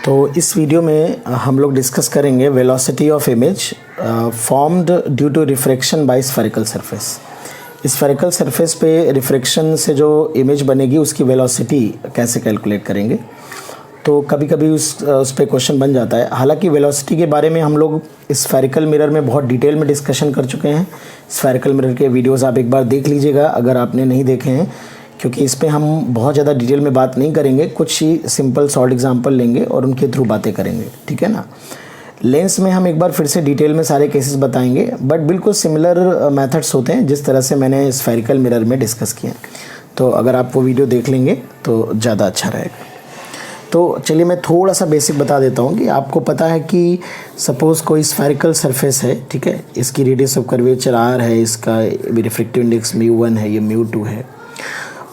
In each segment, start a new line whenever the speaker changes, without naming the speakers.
तो इस वीडियो में हम लोग डिस्कस करेंगे velocity of image formed due to refraction by spherical surface. Spherical surface पे रिफ्रैक्शन से जो इमेज बनेगी उसकी वेलोसिटी कैसे कैलकुलेट करेंगे। तो कभी कभी उस पे क्वेश्चन बन जाता है। हालांकि वेलोसिटी के बारे में हम लोग स्फेरिकल मिरर में बहुत डिटेल में डिस्कशन कर चुके हैं। स्फेरिकल मिरर के वीडियोस आप एक बार देख लीजिएगा अगर आपने नहीं देखे हैं, क्योंकि इस पे हम बहुत ज़्यादा डिटेल में बात नहीं करेंगे, कुछ ही सिंपल शॉर्ट एग्जांपल लेंगे और उनके थ्रू बातें करेंगे, ठीक है ना। लेंस में हम एक बार फिर से डिटेल में सारे केसेस बताएंगे, बट बिल्कुल सिमिलर मेथड्स होते हैं जिस तरह से मैंने स्फेरिकल मिरर में डिस्कस किया। तो अगर आप वो वीडियो देख लेंगे तो ज़्यादा अच्छा रहेगा। तो चलिए मैं थोड़ा सा बेसिक बता देता हूँ कि आपको पता है कि सपोज़ कोई स्फेरिकल सरफेस है, ठीक है। इसकी रेडियस ऑफ कर्वेचर r है, इसका रिफ्रैक्टिव इंडेक्स μ1 है, ये μ2 है,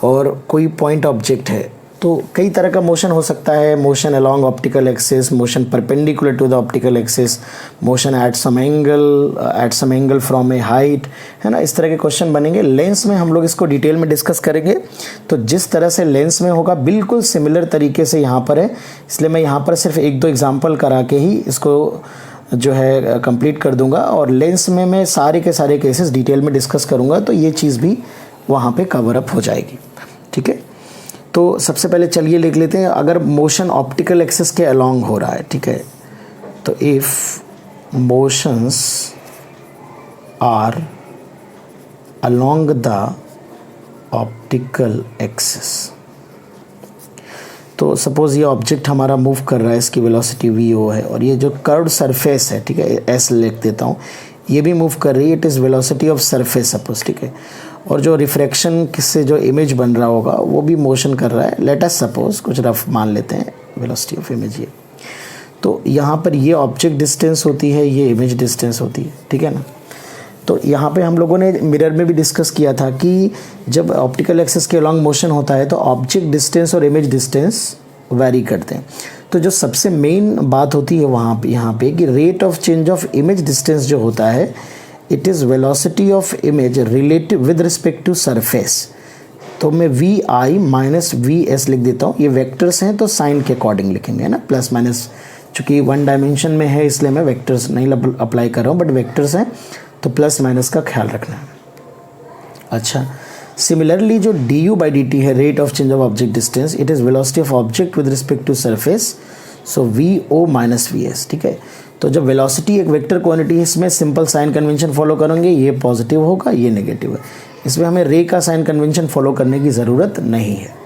और कोई पॉइंट ऑब्जेक्ट है। तो कई तरह का मोशन हो सकता है, motion along optical axis, motion perpendicular to the optical axis, motion at some angle from a height, है ना। इस तरह के क्वेश्चन बनेंगे। लेंस में हम लोग इसको डिटेल में डिस्कस करेंगे। तो जिस तरह से लेंस में होगा बिल्कुल सिमिलर तरीके से यहाँ पर है, इसलिए मैं यहाँ पर सिर्फ एक दो एग्जाम्पल करा के ही इसको जो है कंप्लीट कर दूंगा, और लेंस में मैं सारे के सारे केसेस डिटेल में डिस्कस करूँगा, तो ये चीज़ भी वहाँ पे कवर अप हो जाएगी, ठीक है। तो सबसे पहले चलिए लिख लेते हैं, अगर मोशन ऑप्टिकल एक्सिस के अलोंग हो रहा है, ठीक है, तो if motions are along the optical axis, तो सपोज ये ऑब्जेक्ट हमारा मूव कर रहा है, इसकी वेलोसिटी vo है, और ये जो कर्व्ड सरफेस है, ठीक है, s लिख देता हूँ, ये भी मूव कर रही है, it is velocity of surface suppose, ठीक है। और जो रिफ्रैक्शन से जो इमेज बन रहा होगा वो भी मोशन कर रहा है, लेट अस सपोज कुछ रफ मान लेते हैं वेलोसिटी ऑफ इमेज ये। तो यहाँ पर ये ऑब्जेक्ट डिस्टेंस होती है, ये इमेज डिस्टेंस होती है, ठीक है ना। तो यहाँ पे हम लोगों ने मिरर में भी डिस्कस किया था कि जब ऑप्टिकल एक्सिस के अलॉन्ग मोशन होता है तो ऑब्जेक्ट डिस्टेंस और इमेज डिस्टेंस वेरी करते हैं। तो जो सबसे मेन बात होती है वहाँ पे यहाँ पे कि rate of change of image distance जो होता है, it is velocity of image relative with respect to surface. तो मैं v i minus v s लिख देता हूँ। ये वेक्टर्स हैं तो साइन के अकॉर्डिंग लिखेंगे, है ना, प्लस माइनस। चूँकि वन डायमेंशन में है इसलिए मैं वेक्टर्स नहीं अप्लाई कर रहा हूँ, बट वेक्टर्स हैं तो प्लस माइनस का ख्याल रखना है। अच्छा, सिमिलरली जो d u by d t है, rate of change of object distance, it is velocity of object with respect to surface, so v o minus v s, ठीक है। तो जब वेलोसिटी एक वेक्टर क्वांटिटी है, इसमें सिंपल साइन कन्वेंशन फॉलो करेंगे, ये पॉजिटिव होगा, ये नेगेटिव है। इसमें हमें रे का साइन कन्वेंशन फॉलो करने की ज़रूरत नहीं है।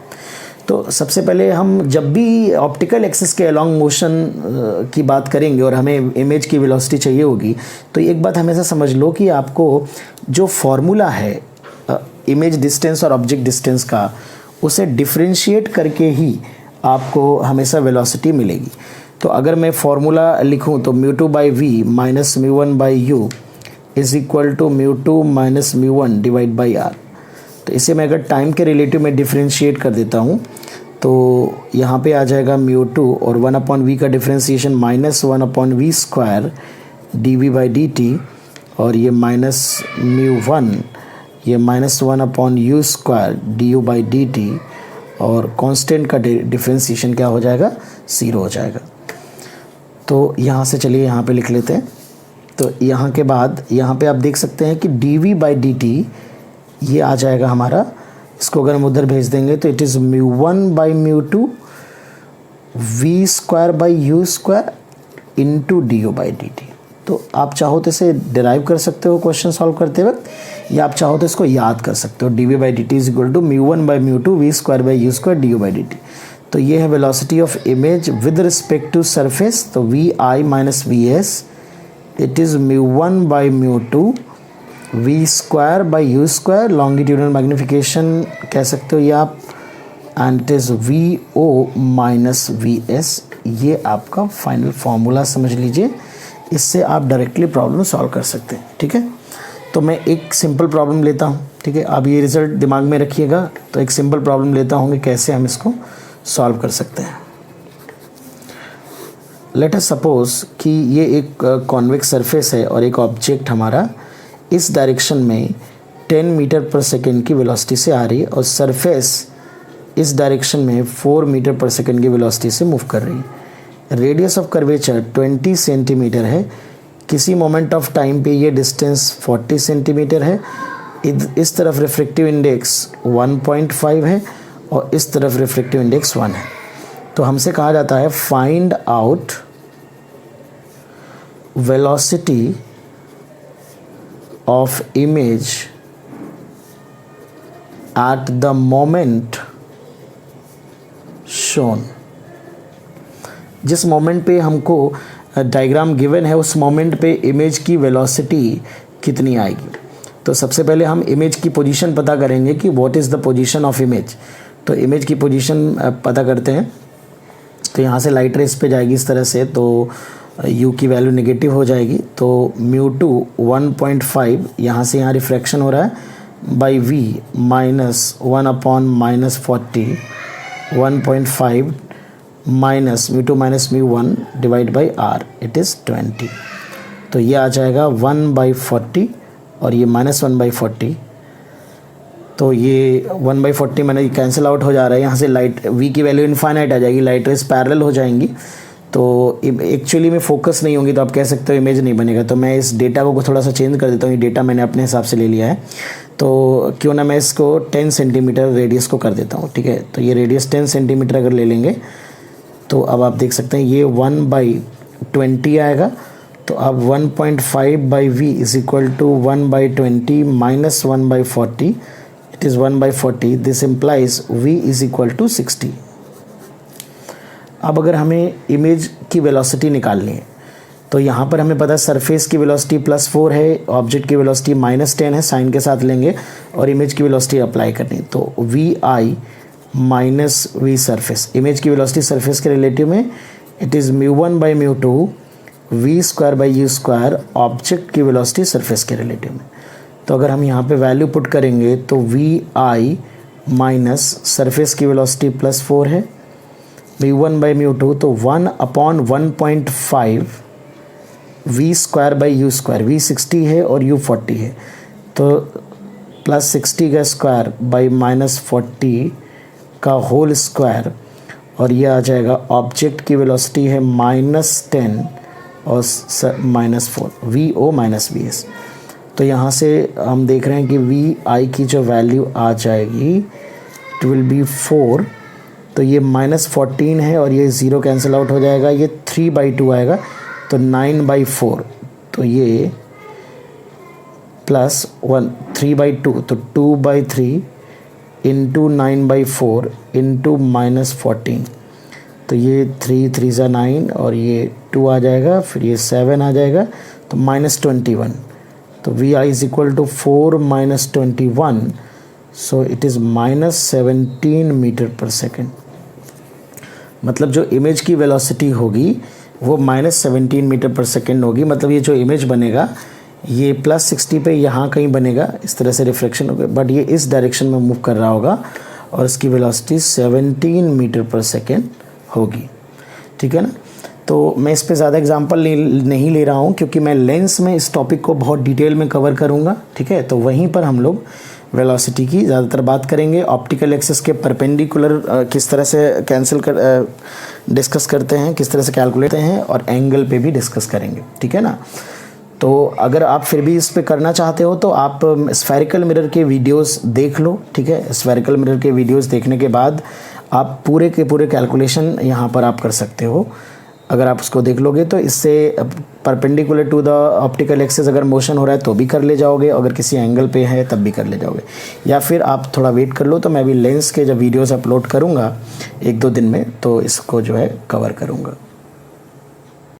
तो सबसे पहले हम जब भी ऑप्टिकल एक्सिस के अलॉन्ग मोशन की बात करेंगे और हमें इमेज की वेलोसिटी चाहिए होगी, तो एक बात हमेशा समझ लो कि आपको जो फॉर्मूला है इमेज डिस्टेंस और ऑब्जेक्ट डिस्टेंस का, उसे डिफ्रेंशिएट करके ही आपको हमेशा वेलोसिटी मिलेगी। तो अगर मैं फॉर्मूला लिखूं तो μ2 by v minus μ1 by u is equal to μ2 minus μ1 divide by r. तो इसे मैं अगर टाइम के रिलेटिव में डिफ्रेंशिएट कर देता हूं तो यहाँ पे आ जाएगा μ2 और 1/v का differentiation minus 1/v square dv by dt, और ये माइनस μ1 ये minus 1/u square du by dt, और कांस्टेंट का डिफ्रेंशिएशन क्या हो जाएगा, 0 हो जाएगा। तो यहाँ से चलिए यहाँ पे लिख लेते हैं। तो यहाँ के बाद यहाँ पे आप देख सकते हैं कि dv बाई dt ये आ जाएगा हमारा, इसको अगर हम उधर भेज देंगे तो it is μ1 by μ2 v square by u square into d by d t. तो आप चाहो तो इसे डिराइव कर सकते हो क्वेश्चन सॉल्व करते वक्त, या आप चाहो तो इसको याद कर सकते हो, dv by d t is equal to μ1 by μ2 v square by u square d by d t. तो ये है velocity of image with respect to surface. तो v i minus v s, it is μ1 by μ2 v square by u square, longitudinal magnification कह सकते हो ये आप, and it is v o minus v s. ये आपका फाइनल फार्मूला समझ लीजिए, इससे आप डायरेक्टली प्रॉब्लम सॉल्व कर सकते हैं, ठीक है। तो मैं एक सिंपल प्रॉब्लम लेता हूँ, ठीक है, आप ये रिजल्ट दिमाग में रखिएगा। तो एक सिंपल प्रॉब्लम लेता हूँ कि कैसे हम इसको सॉल्व कर सकते हैं। लेट अस सपोज कि ये एक कॉन्वेक्स सरफेस है और एक ऑब्जेक्ट हमारा इस डायरेक्शन में 10 मीटर पर सेकेंड की वेलोसिटी से आ रही है, और सरफेस इस डायरेक्शन में 4 मीटर पर सेकेंड की वेलोसिटी से मूव कर रही है। रेडियस ऑफ कर्वेचर 20 सेंटीमीटर है, किसी मोमेंट ऑफ टाइम पे ये डिस्टेंस 40 सेंटीमीटर है, इस तरफ रिफ्रैक्टिव इंडेक्स 1.5 है और इस तरफ रिफ्रैक्टिव इंडेक्स 1 है। तो हमसे कहा जाता है find out velocity of image at the moment shown. जिस मोमेंट पे हमको डायग्राम गिवन है उस मोमेंट पे इमेज की वेलोसिटी कितनी आएगी। तो सबसे पहले हम इमेज की पोजीशन पता करेंगे कि what is the position of image. तो इमेज की पोजीशन पता करते हैं। तो यहाँ से लाइट रेस पे जाएगी इस तरह से, तो u की वैल्यू नेगेटिव हो जाएगी। तो μ2 1.5 यहाँ से यहाँ रिफ्रैक्शन हो रहा है by v minus 1 upon minus 40 1.5 minus μ2 minus μ1 divide by r, it is 20। तो ये आ जाएगा 1/40 और ये -1/40। तो ये 1/40 मैंने कैंसिल आउट हो जा रहा है। यहाँ से लाइट v की वैल्यू इनफाइनाइट आ जाएगी, लाइट रेस पैरेलल हो जाएंगी, तो एक्चुअली में फोकस नहीं होंगी, तो आप कह सकते हो इमेज नहीं बनेगा। तो मैं इस डेटा को थोड़ा सा चेंज कर देता हूँ। ये डेटा मैंने अपने हिसाब से ले लिया है, तो क्यों ना मैं इसको 10 सेंटीमीटर रेडियस को कर देता हूँ, ठीक है। तो ये रेडियस 10 सेंटीमीटर अगर ले लेंगे तो अब आप देख सकते हैं ये 1/20 आएगा। तो अब 1.5/v is equal to 1/20 minus 1/40, it is 1/40। This implies v is equal to 60। अब अगर हमें इमेज की वेलोसिटी निकालनी है तो यहाँ पर हमें पता है सरफेस की वेलोसिटी +4 है, ऑब्जेक्ट की वेलोसिटी -10 है, साइन के साथ लेंगे और इमेज की वेलोसिटी अप्लाई करनी। तो vi minus v surface, image की वेलोसिटी सरफेस के रिलेटिव में इट इज़ μ1/μ2 v²/u², ऑब्जेक्ट की वेलोसिटी सरफेस के रिलेटिव में। तो अगर हम यहाँ पे वैल्यू पुट करेंगे तो vi माइनस सरफेस की वेलोसिटी +4 है μ1/μ2, तो 1/1.5 v²/u², v 60 है और u 40 है, तो +60 का स्क्वायर बाई -40 का होल स्क्वायर, और ये आ जाएगा ऑब्जेक्ट की वेलोसिटी है -10 और -4 vo माइनस vs। तो यहाँ से हम देख रहे हैं कि vi की जो वैल्यू आ जाएगी इट विल बी 4। तो ये -14 है और ये 0 कैंसिल आउट हो जाएगा, ये 3/2 आएगा, तो 9/4। तो ये +1 3/2, तो 2/3 इंटू 9/4 इंटू -14। तो ये 3 3 ज़ा 9 और ये 2 आ जाएगा, फिर ये 7 आ जाएगा, तो -21। तो vi is equal to 4 - 21, so it is -17 metre पर सेकेंड। मतलब जो इमेज की वेलोसिटी होगी वो -17 मीटर पर सेकेंड होगी। मतलब ये जो इमेज बनेगा ये +60 पे यहाँ कहीं बनेगा, इस तरह से रिफ्लेक्शन होगा, बट ये इस डायरेक्शन में मूव कर रहा होगा और इसकी वेलोसिटी 17 मीटर पर सेकेंड होगी, ठीक है ना। तो मैं इस पे ज़्यादा एग्जांपल नहीं ले रहा हूँ क्योंकि मैं लेंस में इस टॉपिक को बहुत डिटेल में कवर करूँगा, ठीक है। तो वहीं पर हम लोग वेलोसिटी की ज़्यादातर बात करेंगे। ऑप्टिकल एक्सिस के परपेंडिकुलर किस तरह से डिस्कस करते हैं, किस तरह से कैलकुलेट करते हैं, और एंगल पे भी डिस्कस करेंगे, ठीक है ना। तो अगर आप फिर भी इस पे करना चाहते हो तो आप स्फेरिकल मिरर के वीडियोस देख लो, ठीक है। स्फेरिकल मिरर के वीडियोस देखने के बाद आप पूरे के पूरे कैलकुलेशन यहाँ पर आप कर सकते हो। अगर आप उसको देख लोगे तो इससे perpendicular to the optical axis अगर मोशन हो रहा है तो भी कर ले जाओगे, अगर किसी एंगल पे है तब भी कर ले जाओगे, या फिर आप थोड़ा वेट कर लो। तो मैं भी लेंस के जब वीडियोस अपलोड करूँगा 1-2 दिन में तो इसको जो है कवर करूँगा।